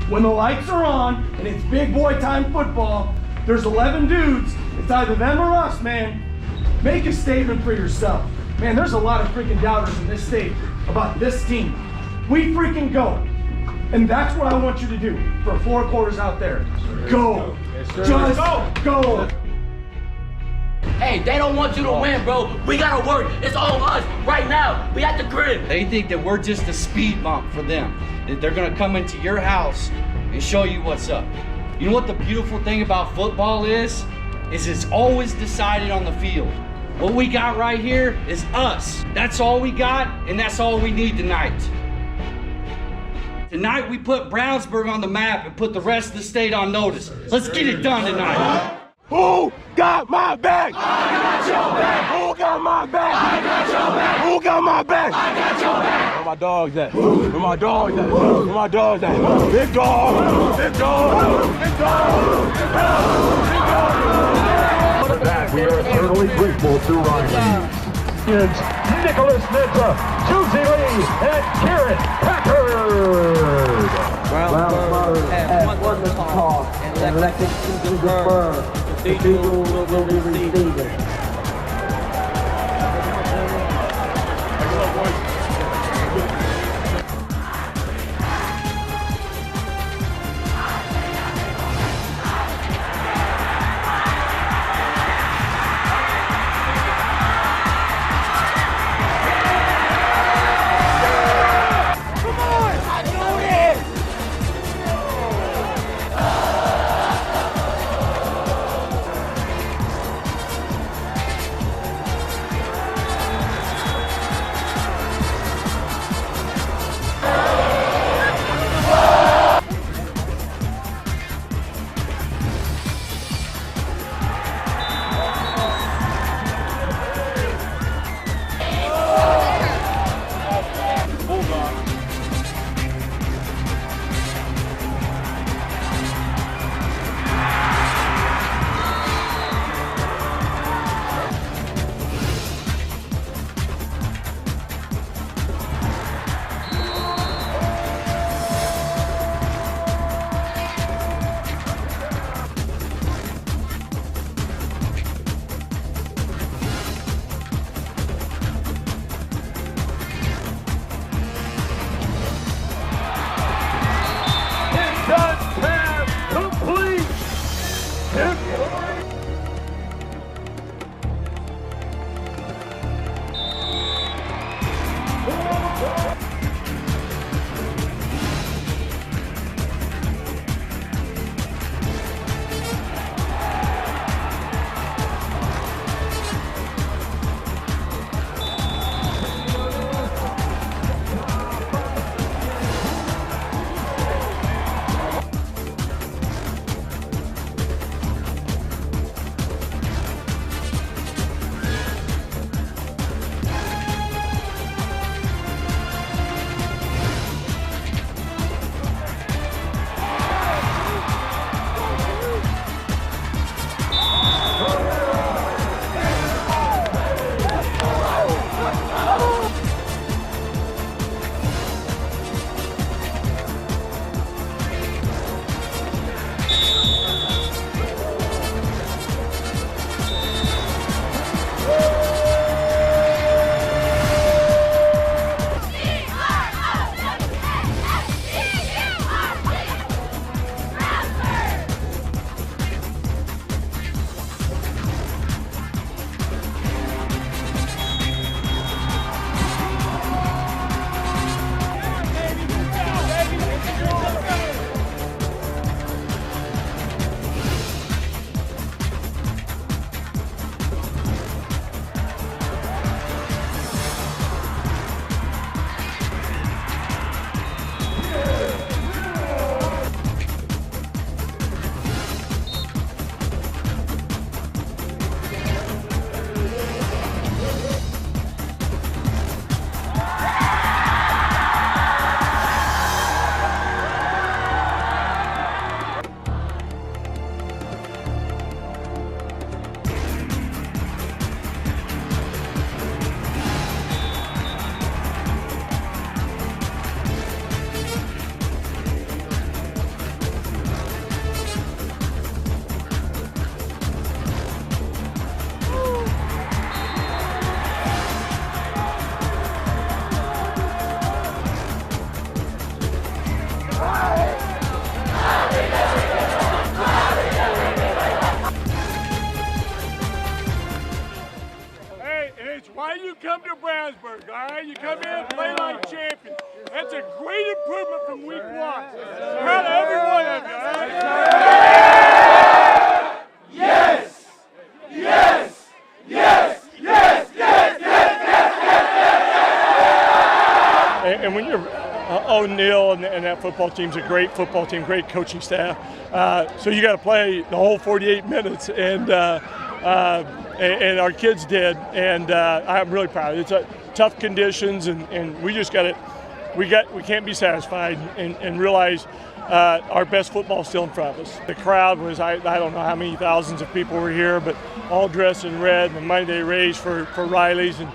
when the lights are on and it's big boy time football, there's 11 dudes, it's either them or us, man. Make a statement for yourself. Man, there's a lot of freaking doubters in this state about this team. We freaking go. And that's what I want you to do for 4 quarters out there. Go. Just go. Hey, they don't want you to win, bro. We gotta work. It's all us right now. We at the crib. They think that we're just a speed bump for them. That they're gonna come into your house and show you what's up. You know what the beautiful thing about football is it's always decided on the field. What we got right here is us. That's all we got, and that's all we need tonight. Tonight we put Brownsburg on the map and put the rest of the state on notice. Let's get it done tonight. Who got my back? I got your back. Who got my back? I got your back. Who got my back? I got your back. Where my dogs at? Where my dogs at? Where my dogs at? Big dog! Big dog! Big dog! Big dog! Big dog! For that, we are eternally grateful to Riley. It's Nicholas Nitza, Susie Lee, and Kieran Packard. Brownsburg has won the cause and elected to confirm the Cathedral will be receiving. come to Brownsburg, all right? You come in and play like champions. That's a great improvement from week 1. Proud of every one of you, all right? Yes! Yes! Yes! Yes! Yes! Yes! And when you're O'Neal and that football team's a great football team, great coaching staff. So you got to play the whole 48 minutes, and our kids did, and I'm really proud. It's tough conditions, and we just got it. We can't be satisfied and realize our best football is still in front of us. The crowd was, I don't know how many thousands of people were here, but all dressed in red, and the money they raised for Riley's, and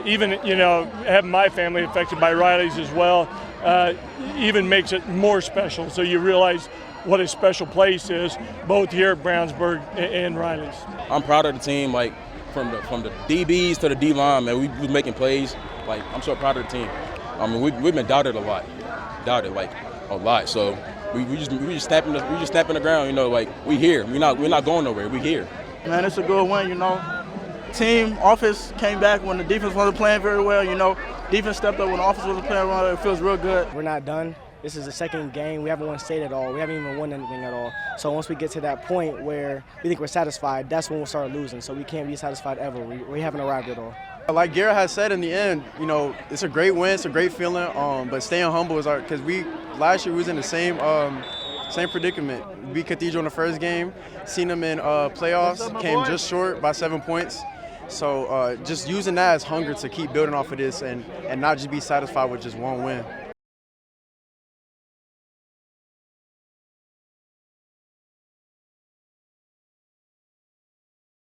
even, having my family affected by Riley's as well, even makes it more special. So you realize what a special place is, both here at Brownsburg and Riley's. I'm proud of the team, like from the DBs to the D-line, man. We making plays. Like, I'm so proud of the team. I mean, we've been doubted a lot, like a lot. So we just snapping the ground, like we here. We're not going nowhere. We here. Man, it's a good win, Team, offense came back when the defense wasn't playing very well, Defense stepped up when the offense wasn't playing well. It feels real good. We're not done. This is the second game. We haven't won state at all. We haven't even won anything at all. So once we get to that point where we think we're satisfied, that's when we'll start losing. So we can't be satisfied ever. We haven't arrived at all. Like Garrett has said in the end, it's a great win. It's a great feeling. But staying humble is because last year we was in the same predicament. We beat Cathedral in the first game, seen them in playoffs, came just short by 7 points. So just using that as hunger to keep building off of this and not just be satisfied with just one win.